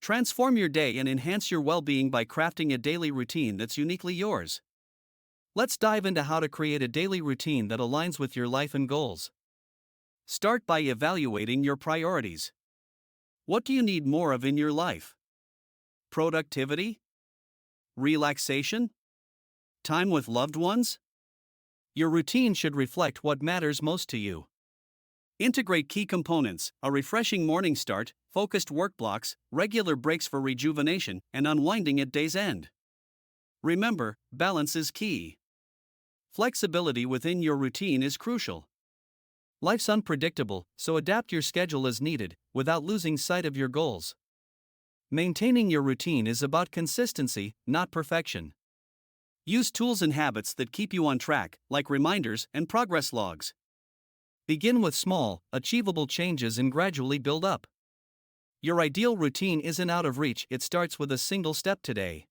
Transform your day and enhance your well being by crafting a daily routine that's uniquely yours. Let's dive into how to create a daily routine that aligns with your life and goals. Start by evaluating your priorities. What do you need more of in your life? Productivity? Relaxation? Time with loved ones? Your routine should reflect what matters most to you. Integrate key components: a refreshing morning start, focused work blocks, regular breaks for rejuvenation, and unwinding at day's end. Remember, balance is key. Flexibility within your routine is crucial. Life's unpredictable, so adapt your schedule as needed, without losing sight of your goals. Maintaining your routine is about consistency, not perfection. Use tools and habits that keep you on track, like reminders and progress logs. Begin with small, achievable changes and gradually build up. Your ideal routine isn't out of reach, it starts with a single step today.